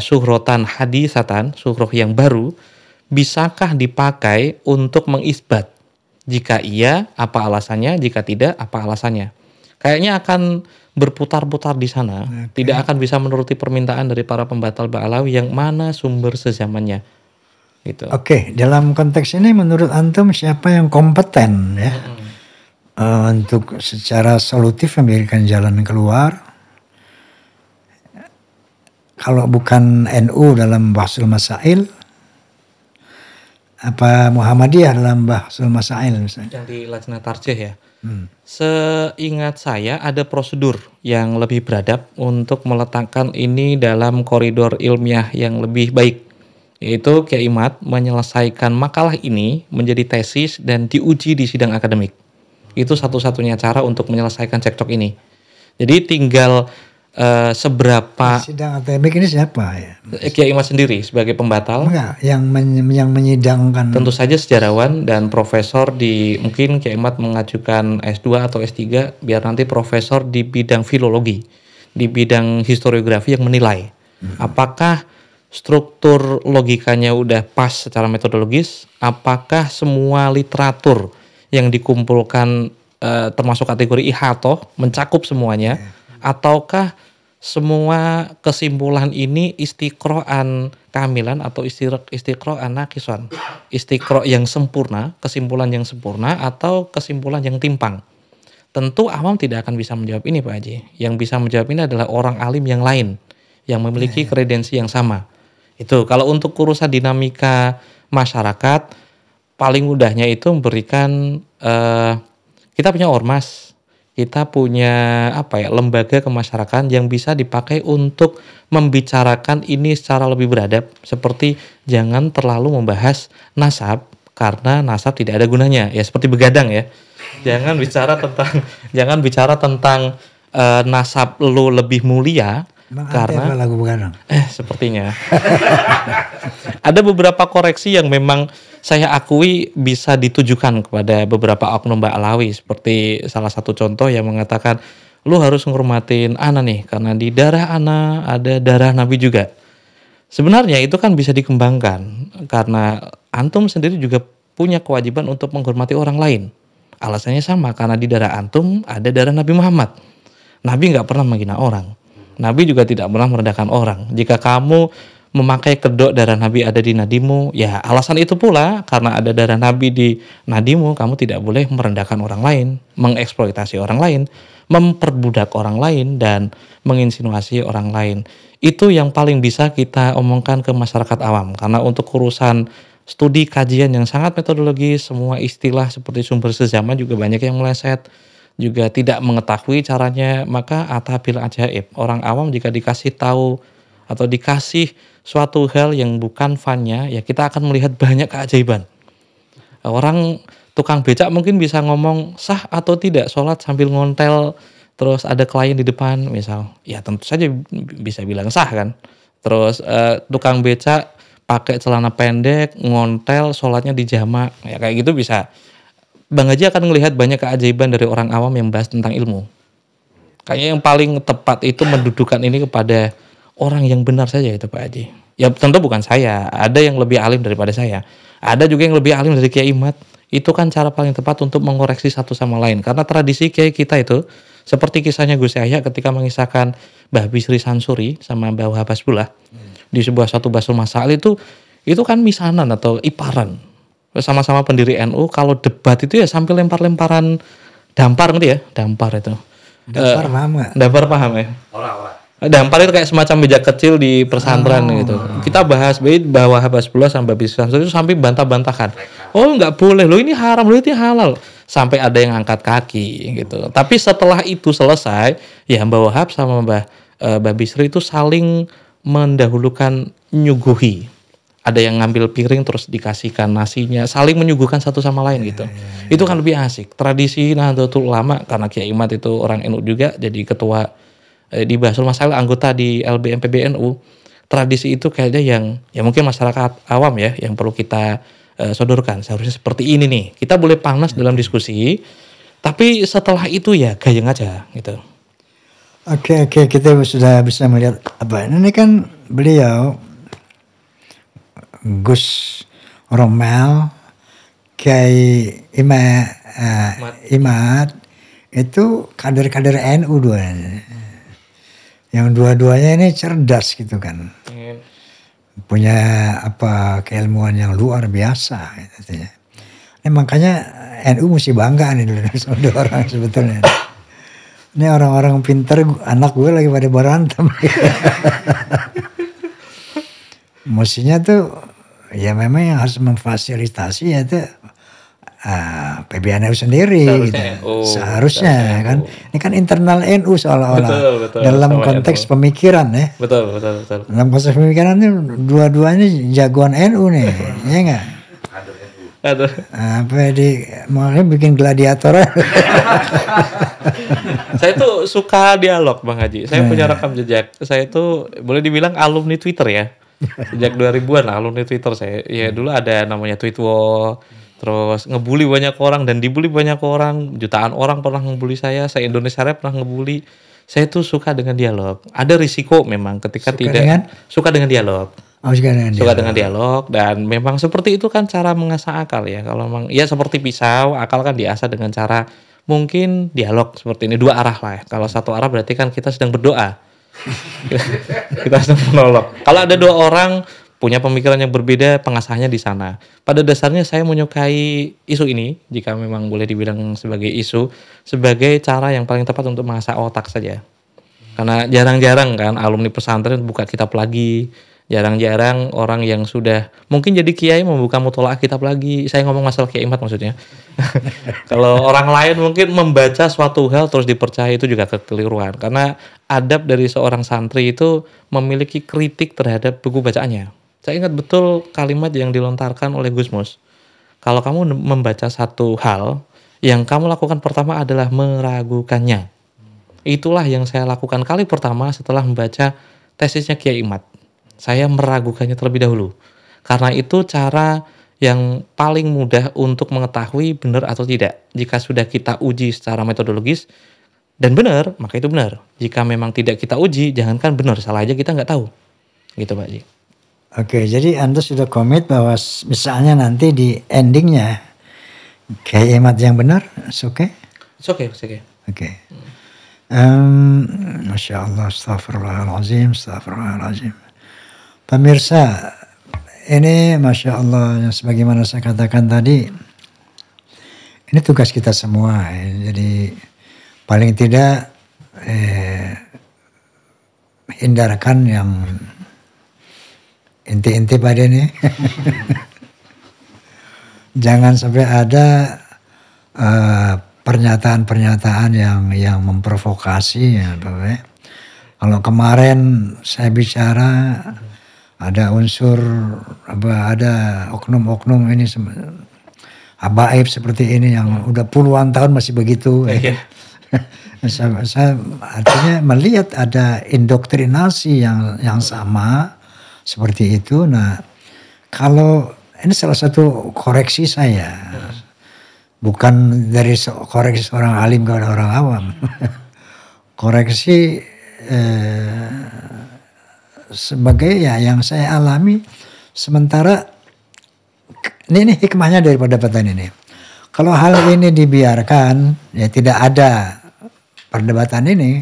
suhrotan hadisatan, suhroh yang baru, bisakah dipakai untuk mengisbat? Jika iya, apa alasannya? Jika tidak, apa alasannya? Kayaknya akan berputar-putar di sana. Tidak akan bisa menuruti permintaan dari para pembatal Ba'alawi yang mana sumber sezamannya. Gitu. Oke, dalam konteks ini menurut antum siapa yang kompeten ya untuk secara solutif memberikan jalan keluar? Kalau bukan NU dalam Bahsul Masail, apa Muhammadiyah dalam Bahsul Masail misalnya? Yang di Lajnah Tarjih ya. Seingat saya ada prosedur yang lebih beradab untuk meletakkan ini dalam koridor ilmiah yang lebih baik. Yaitu Kiai Imad menyelesaikan makalah ini menjadi tesis dan diuji di sidang akademik. Itu satu-satunya cara untuk menyelesaikan cekcok ini. Jadi tinggal seberapa sidang akademik ini siapa ya? Kiai Imad sendiri sebagai pembatal. Enggak, yang menyidangkan. Tentu saja sejarawan dan profesor di mungkin Kiai Imad mengajukan S2 atau S3 biar nanti profesor di bidang filologi, di bidang historiografi yang menilai apakah struktur logikanya udah pas secara metodologis, apakah semua literatur yang dikumpulkan termasuk kategori ihatoh mencakup semuanya, ataukah semua kesimpulan ini istiqro'an kamilan atau istiqro'an nakison, istiqro' yang sempurna, kesimpulan yang sempurna atau kesimpulan yang timpang. Tentu awam tidak akan bisa menjawab ini Pak Haji. Yang bisa menjawab ini adalah orang alim yang lain yang memiliki kredensi yang sama. Itu kalau untuk urusan dinamika masyarakat, paling mudahnya itu memberikan kita punya ormas, kita punya lembaga kemasyarakatan yang bisa dipakai untuk membicarakan ini secara lebih beradab. Seperti jangan terlalu membahas nasab karena nasab tidak ada gunanya. Ya seperti begadang ya. Jangan bicara tentang nasab lu lebih mulia. Karena lagu begadang. Sepertinya ada beberapa koreksi yang memang saya akui bisa ditujukan kepada beberapa oknum Ba'alawi, seperti salah satu contoh yang mengatakan lu harus menghormatin ana nih karena di darah ana ada darah Nabi juga. Sebenarnya itu kan bisa dikembangkan karena antum sendiri juga punya kewajiban untuk menghormati orang lain. Alasannya sama, karena di darah antum ada darah Nabi Muhammad. Nabi nggak pernah menghina orang. Nabi juga tidak pernah merendahkan orang. Jika kamu memakai kedok darah Nabi ada di nadimu, ya alasan itu pula karena ada darah Nabi di nadimu, kamu tidak boleh merendahkan orang lain, mengeksploitasi orang lain, memperbudak orang lain, dan menginsinuasi orang lain. Itu yang paling bisa kita omongkan ke masyarakat awam. Karena untuk urusan studi kajian yang sangat metodologis, semua istilah seperti sumber sezaman juga banyak yang meleset, juga tidak mengetahui caranya, maka atabil ajaib. Orang awam jika dikasih tahu atau dikasih suatu hal yang bukan fannya, ya kita akan melihat banyak keajaiban. Orang tukang becak mungkin bisa ngomong sah atau tidak sholat sambil ngontel, terus ada klien di depan misal, ya tentu saja bisa bilang sah kan. Terus tukang becak pakai celana pendek, ngontel, sholatnya di jamak, ya kayak gitu bisa. Bang Haji akan melihat banyak keajaiban dari orang awam yang bahas tentang ilmu. Kayaknya yang paling tepat itu mendudukan ini kepada orang yang benar saja itu Pak Haji. Ya tentu bukan saya, ada yang lebih alim daripada saya. Ada juga yang lebih alim dari Kiai Imad. Itu kan cara paling tepat untuk mengoreksi satu sama lain. Karena tradisi Kiai kita itu, seperti kisahnya Gus Yahya ketika mengisahkan Mbah Bisri Sansuri sama Mbah Wahab Hasbullah di sebuah satu basul masail itu kan misanan atau iparan. Sama-sama pendiri NU, kalau debat itu ya sampai lempar-lemparan dampar gitu ya, dampar itu. Dampar paham nggak? Dampar paham ya? Dampar itu kayak semacam meja kecil di pesantren gitu. Kita bahas bahwa Habasbullah sampai bisa itu sampai bantah-bantahkan. Oh nggak boleh, lo ini haram, lo ini halal. Sampai ada yang angkat kaki gitu. Tapi setelah itu selesai, ya Mbah Wahab sama Mbah Bisri itu saling mendahulukan nyuguhi. Ada yang ngambil piring terus dikasihkan nasinya, saling menyuguhkan satu sama lain gitu. Itu kan lebih asik. Tradisi Nahdlatul Ulama, karena Kiai Imad itu orang NU juga, jadi ketua di Basul Masail, anggota di LBM PBNU. Tradisi itu kayaknya yang ya mungkin masyarakat awam ya yang perlu kita sodorkan. Seharusnya seperti ini nih. Kita boleh panas dalam diskusi, tapi setelah itu ya gayeng aja gitu. Oke, kita sudah bisa melihat apa ini kan beliau Gus Romel, Kiai Imad itu kader-kader NU duanya. Yang dua-duanya ini cerdas gitu kan. Punya keilmuan yang luar biasa gitu ya. Ini makanya NU mesti bangga nih sama dua orang sebetulnya. Ini orang-orang pinter, anak gue lagi pada berantem. Mestinya tuh ya memang yang harus memfasilitasi ya itu PBNU sendiri seharusnya kan. Ini kan internal NU seolah-olah betul, dalam konteks NU. Pemikiran ya. Betul. Dalam konteks pemikiran itu dua-duanya jagoan NU nih, ya enggak? Aduh. Makanya bikin gladiator. Saya tuh suka dialog Bang Haji. Saya punya rekam jejak. Saya tuh boleh dibilang alumni Twitter ya. Sejak 2000-an lah alumni Twitter saya. Ya dulu ada namanya tweet wall, terus ngebully banyak orang dan dibully banyak orang. Jutaan orang pernah ngebully saya. Indonesia Rap pernah ngebully. Saya tuh suka dengan dialog. Ada risiko memang ketika suka dengan dialog. Suka dengan dialog dan memang seperti itu kan cara mengasah akal ya. Kalau memang ya seperti pisau, akal kan diasah dengan cara mungkin dialog seperti ini, dua arah lah ya. Kalau satu arah berarti kan kita sedang berdoa. Kita sedang menolong. Kalau ada dua orang punya pemikiran yang berbeda, pengasahannya di sana. Pada dasarnya saya menyukai isu ini, jika memang boleh dibilang sebagai isu, sebagai cara yang paling tepat untuk mengasah otak saja. Karena jarang-jarang kan alumni pesantren buka kitab lagi, jarang-jarang orang yang sudah mungkin jadi kiai membuka mutolaah kitab lagi. Saya ngomong masalah Kiai Imad maksudnya. Kalau orang lain mungkin membaca suatu hal terus dipercaya, itu juga kekeliruan. Karena adab dari seorang santri itu memiliki kritik terhadap buku bacaannya. Saya ingat betul kalimat yang dilontarkan oleh Gus Mus. Kalau kamu membaca satu hal, yang kamu lakukan pertama adalah meragukannya. Itulah yang saya lakukan kali pertama setelah membaca tesisnya Kiai Imad. Saya meragukannya terlebih dahulu. Karena itu cara yang paling mudah untuk mengetahui benar atau tidak. Jika sudah kita uji secara metodologis dan benar, maka itu benar. Jika memang tidak kita uji, jangankan benar, salah aja kita nggak tahu. Gitu Pak Haji. Oke, jadi Anda sudah komit bahwa misalnya nanti di endingnya Kiai Imad yang benar, oke? Oke. Oke. Masya Allah, astagfirullahaladzim. Pemirsa, ini Masya Allah, sebagaimana saya katakan tadi, ini tugas kita semua. Jadi paling tidak hindarkan yang inti-inti pada ini. Jangan sampai ada pernyataan-pernyataan yang memprovokasi ya Bapak. Kalau kemarin saya bicara ada unsur ada oknum-oknum ini habaib seperti ini yang udah puluhan tahun masih begitu. Ya. Saya artinya melihat ada indoktrinasi yang sama seperti itu. Nah, kalau ini salah satu koreksi saya, bukan dari koreksi seorang alim kepada orang awam, koreksi sebagai ya yang saya alami. Sementara ini hikmahnya dari perdebatan ini. Kalau hal ini dibiarkan, ya tidak ada perdebatan ini,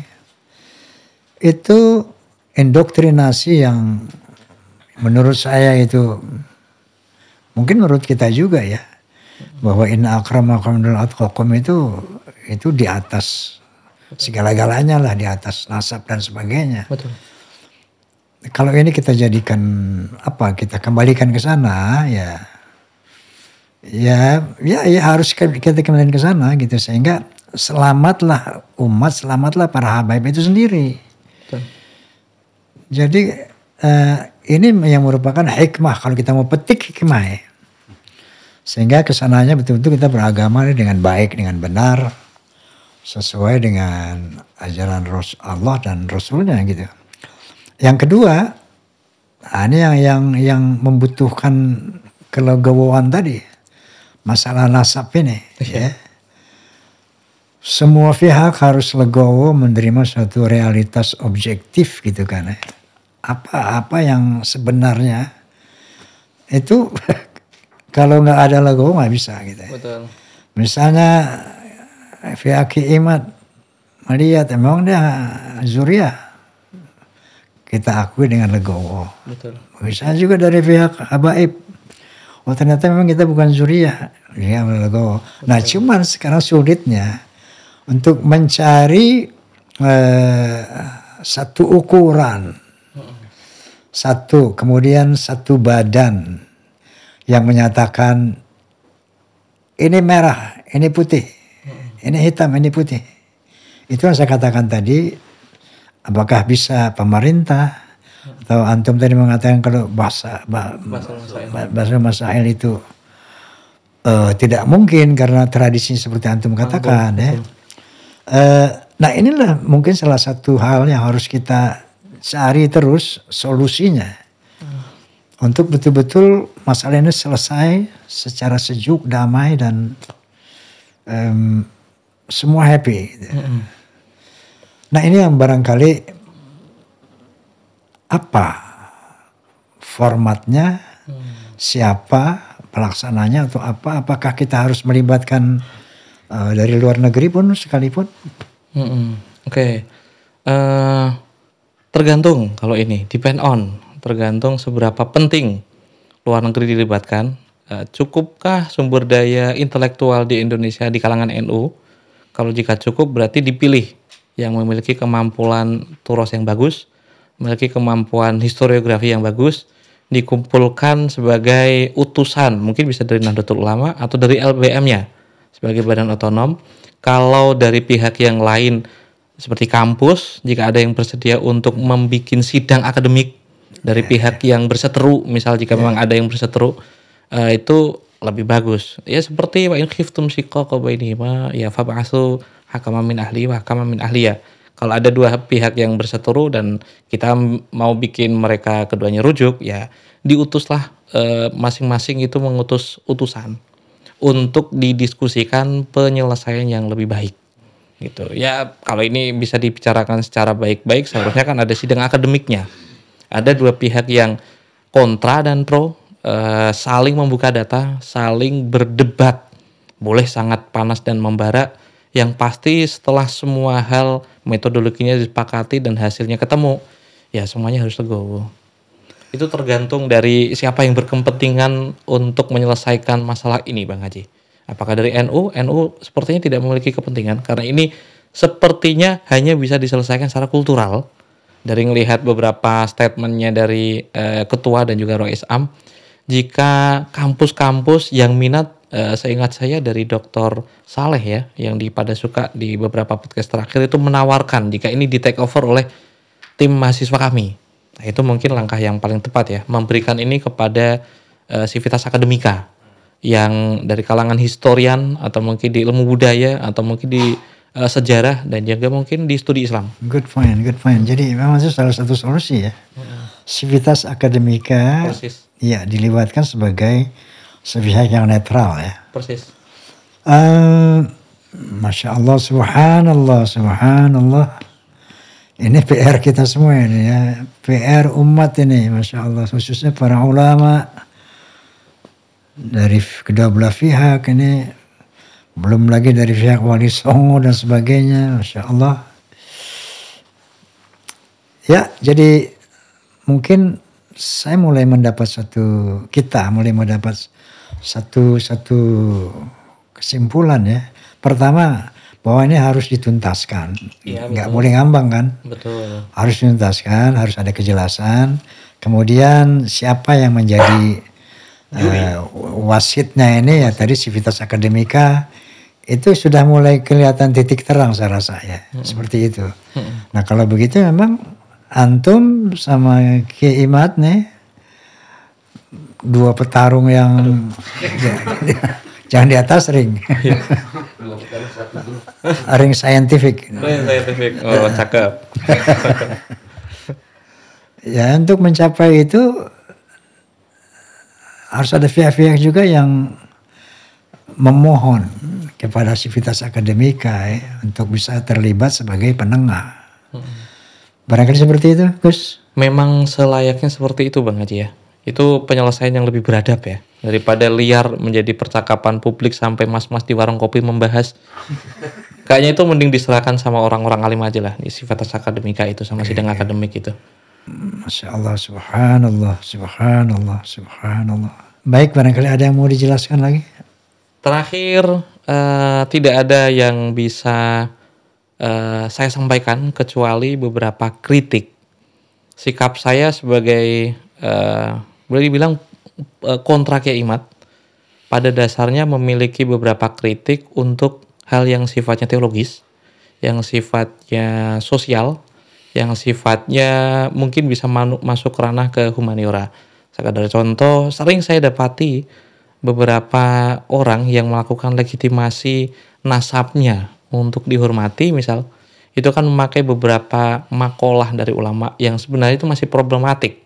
itu indoktrinasi yang menurut saya itu, mungkin menurut kita juga ya, bahwa inna akramakum indallahi atqakum itu di atas segala-galanya lah, di atas nasab dan sebagainya. Betul. Kalau ini kita jadikan kita kembalikan ke sana ya harus kita kembalikan ke sana gitu, sehingga selamatlah umat, selamatlah para habaib itu sendiri. Betul. Jadi ini yang merupakan hikmah kalau kita mau petik hikmah ya. Sehingga kesananya betul-betul kita beragama dengan baik, dengan benar, sesuai dengan ajaran Allah dan Rasulnya gitu. Yang kedua, ini yang membutuhkan kelegowoan tadi, masalah nasab ini. Ya. Semua pihak harus legowo menerima suatu realitas objektif gitu kan. Apa yang sebenarnya itu kalau nggak ada legowo nggak bisa gitu. Betul. Misalnya pihak Imad melihat memang dia zuriyah, kita akui dengan legowo. Betul. Bisa juga dari pihak habaib, oh ternyata memang kita bukan zuriyah, dia legowo. Nah cuman sekarang sulitnya untuk mencari satu ukuran, kemudian satu badan yang menyatakan ini merah, ini putih, ini hitam, ini putih. Itu yang saya katakan tadi, apakah bisa pemerintah atau antum tadi mengatakan kalau bahasa masail itu tidak mungkin karena tradisi seperti antum katakan ya. Nah inilah mungkin salah satu hal yang harus kita cari terus solusinya untuk betul-betul masalah ini selesai secara sejuk, damai dan semua happy. Nah ini yang barangkali apa formatnya, siapa pelaksananya atau apakah kita harus melibatkan dari luar negeri pun sekalipun? Oke. Tergantung kalau ini, depend on. tergantung seberapa penting luar negeri dilibatkan. Cukupkah sumber daya intelektual di Indonesia di kalangan NU? Kalau jika cukup berarti dipilih yang memiliki kemampuan turos yang bagus, memiliki kemampuan historiografi yang bagus, dikumpulkan sebagai utusan, mungkin bisa dari Nahdlatul Ulama atau dari LBM-nya sebagai badan otonom. Kalau dari pihak yang lain seperti kampus, jika ada yang bersedia untuk membuat sidang akademik dari pihak yang berseteru, misal jika memang ada yang berseteru, itu lebih bagus. Ya seperti wa in khiftum shiqaqa bainihima ya fab'atsu hakaman min ahli wa hakaman min ahliya. Kalau ada dua pihak yang berseteru dan kita mau bikin mereka keduanya rujuk, ya diutuslah masing-masing itu mengutus utusan untuk didiskusikan penyelesaian yang lebih baik. Gitu. Ya kalau ini bisa dibicarakan secara baik-baik, seharusnya kan ada sidang akademiknya. Ada dua pihak yang kontra dan pro, saling membuka data, saling berdebat, boleh sangat panas dan membara. Yang pasti setelah semua hal metodologinya disepakati dan hasilnya ketemu, ya semuanya harus legowo. Itu tergantung dari siapa yang berkepentingan untuk menyelesaikan masalah ini, Bang Haji. Apakah dari NU? NU sepertinya tidak memiliki kepentingan karena ini sepertinya hanya bisa diselesaikan secara kultural. Dari melihat beberapa statementnya dari ketua dan juga Rois Am, jika kampus-kampus yang minat, seingat saya dari Dr. Saleh ya, yang di Padasuka di beberapa podcast terakhir itu menawarkan jika ini di take over oleh tim mahasiswa kami. Nah, itu mungkin langkah yang paling tepat ya, memberikan ini kepada Civitas Akademika yang dari kalangan historian atau mungkin di ilmu budaya atau mungkin di sejarah dan juga mungkin di studi Islam. Good point. Jadi memang itu salah satu solusi ya. Civitas Akademika Persis. Ya dilibatkan sebagai sepihak yang netral ya. Persis. Masya Allah, subhanallah. Ini PR kita semua ini ya. PR umat ini, Masya Allah. Khususnya para ulama dari kedua belah pihak ini. Belum lagi dari pihak Wali Songo dan sebagainya. Masya Allah. Ya, jadi mungkin saya mulai mendapat kita mulai mendapat satu kesimpulan ya. Pertama, bahwa ini harus dituntaskan. Ya, nggak boleh ngambang kan. Betul. Harus dituntaskan, harus ada kejelasan. Kemudian siapa yang menjadi wasitnya ini ya tadi Civitas Akademika itu sudah mulai kelihatan titik terang saya rasa ya. Seperti itu. Nah kalau begitu memang antum sama Kiai Imad nih dua petarung yang jangan di atas ring. Ring saintifik. Oh, cakep. Ya untuk mencapai itu harus ada pihak-pihak juga yang memohon kepada Civitas Akademika ya, untuk bisa terlibat sebagai penengah. Barangkali seperti itu, Gus. Memang selayaknya seperti itu, Bang Haji ya. Itu penyelesaian yang lebih beradab ya. Daripada liar menjadi percakapan publik sampai mas-mas di warung kopi membahas. Kayaknya itu mending diserahkan sama orang-orang alim aja lah. Di Civitas Akademika itu sama sidang akademik itu. Masya Allah, subhanallah. Baik, barangkali ada yang mau dijelaskan lagi? Terakhir, tidak ada yang bisa saya sampaikan kecuali beberapa kritik. Sikap saya sebagai boleh dibilang kontra Kiai Imad pada dasarnya memiliki beberapa kritik untuk hal yang sifatnya teologis, yang sifatnya sosial, yang sifatnya mungkin bisa masuk ranah ke humaniora. Sekadar contoh, sering saya dapati beberapa orang yang melakukan legitimasi nasabnya untuk dihormati, misal itu kan memakai beberapa makalah dari ulama yang sebenarnya itu masih problematik.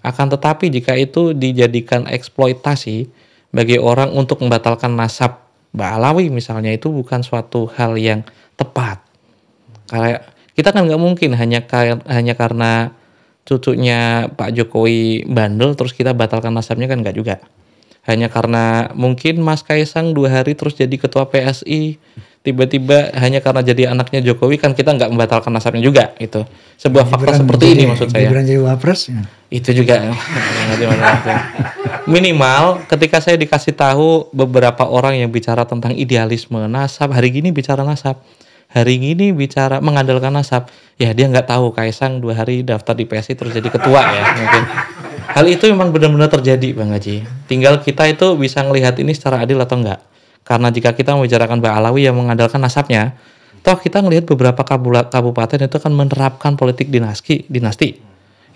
Akan tetapi jika itu dijadikan eksploitasi bagi orang untuk membatalkan nasab Mbak Alawi misalnya, itu bukan suatu hal yang tepat. Karena kita kan nggak mungkin hanya karena cucunya Pak Jokowi bandel terus kita batalkan nasabnya, kan nggak juga. Hanya karena mungkin Mas Kaisang 2 hari terus jadi ketua PSI, tiba-tiba hanya karena jadi anaknya Jokowi kan kita nggak membatalkan nasabnya juga gitu. Sebuah fakta seperti ini maksud saya. Gibran jadi wapres ya. Itu juga minimal ketika saya dikasih tahu beberapa orang yang bicara tentang idealisme nasab, hari gini bicara nasab, hari gini bicara mengandalkan nasab, ya dia nggak tahu Kaisang 2 hari daftar di PSI terus jadi ketua ya mungkin. Hal itu memang benar-benar terjadi Bang Haji. Tinggal kita itu bisa melihat ini secara adil atau enggak. Karena jika kita membicarakan Mbak Alawi yang mengandalkan nasabnya, toh kita melihat beberapa kabupaten itu kan menerapkan politik dinasti.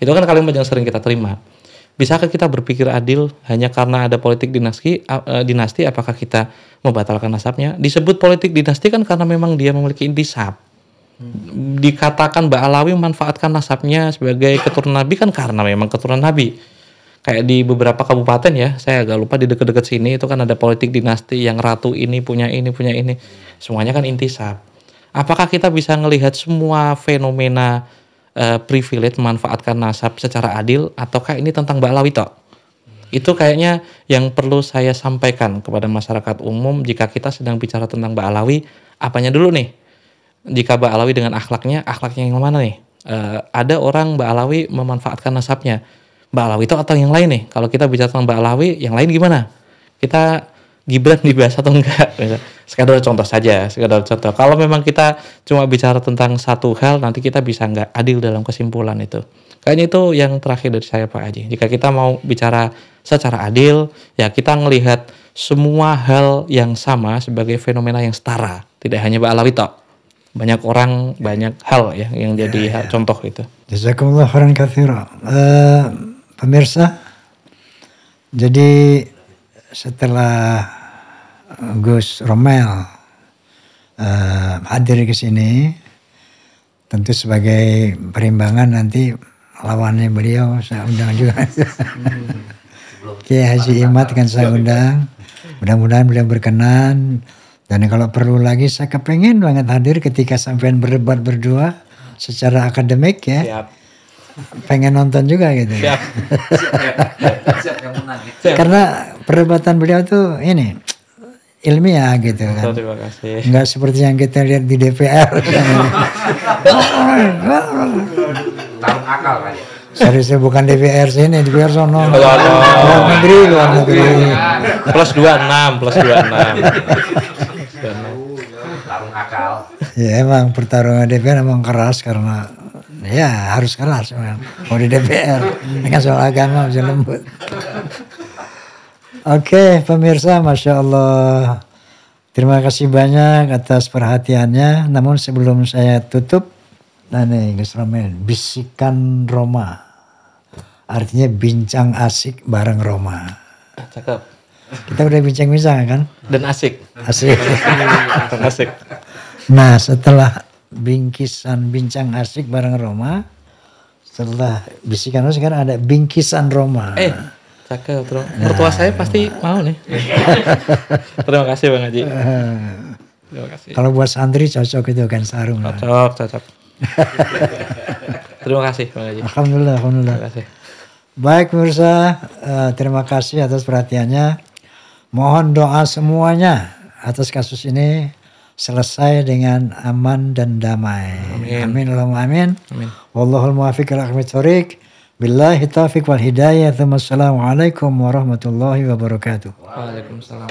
Itu kan kalimat yang sering kita terima. Bisakah kita berpikir adil hanya karena ada politik dinasti? Apakah kita membatalkan nasabnya? Disebut politik dinasti kan karena memang dia memiliki intisab. Dikatakan Mbak Alawi memanfaatkan nasabnya sebagai keturunan Nabi kan karena memang keturunan Nabi. Kayak di beberapa kabupaten ya, saya agak lupa di dekat-dekat sini itu kan ada politik dinasti yang ratu ini punya ini. Semuanya kan intisab. Apakah kita bisa melihat semua fenomena privilege memanfaatkan nasab secara adil ataukah ini tentang Mbak Alawi toh? Itu kayaknya yang perlu saya sampaikan kepada masyarakat umum jika kita sedang bicara tentang Mbak Alawi, apanya dulu nih? Jika Mbak Alawi dengan akhlaknya yang mana nih? Ada orang Mbak Alawi memanfaatkan nasabnya. Mbak Alawi itu atau yang lain nih? Kalau kita bicara tentang Mbak Alawi, yang lain gimana? Kita Gibran dibahas atau enggak? Sekadar contoh saja, Kalau memang kita cuma bicara tentang satu hal, nanti kita bisa enggak adil dalam kesimpulan itu. Kayaknya itu yang terakhir dari saya Pak Haji. Jika kita mau bicara secara adil, ya kita melihat semua hal yang sama sebagai fenomena yang setara. Tidak hanya Mbak Alawi toh. Banyak orang, banyak hal ya yang jadi contoh itu. Jazakumullah khairan katsira. Pemirsa, jadi setelah Gus Romel hadir ke sini, tentu sebagai perimbangan nanti lawannya beliau saya undang juga. Kiai Haji Imad kan saya undang, mudah-mudahan beliau berkenan. Dan kalau perlu lagi saya kepengen banget hadir ketika sampean berdebat berdua secara akademik ya. Siap. Pengen nonton juga gitu. Siap. Siap yang menang ya. Karena perdebatan beliau tuh ini ilmiah gitu kan. Terima kasih. Enggak seperti yang kita lihat di DPR. Tarung akal kan ya. Serius bukan DPR sini, DPR sono. Luar negeri. Plus 26. Tarung akal. Ya emang pertarungan DPR emang keras karena ya harus keras memang. Mau di DPR dengan soal agama bisa lembut. Oke, pemirsa, Masya Allah. Terima kasih banyak atas perhatiannya. Namun sebelum saya tutup, nah nih Gus Romel, bisikan Roma. Artinya bincang asik bareng Roma. Cakep. Kita udah bincang-bincang kan? Dan asik. Asik. Asik. Nah setelah bincang asik bareng Roma, setelah bisikan asik kan ada bingkisan Roma. Cakep bro. Mertua saya pasti mau nih. Terima kasih Bang Haji. Terima kasih. Kalau buat santri cocok itu kan sarung. Cocok. Terima kasih Bang Haji. Alhamdulillah. Terima kasih. Baik pemirsa, terima kasih atas perhatiannya. Mohon doa semuanya atas kasus ini selesai dengan aman dan damai. Amin. Allahumma amin. Wallahul muwaffiq ila aqwamit thoriq. Billahi taufiq wal hidayah. Assalamualaikum warahmatullahi wabarakatuh. Waalaikumsalam.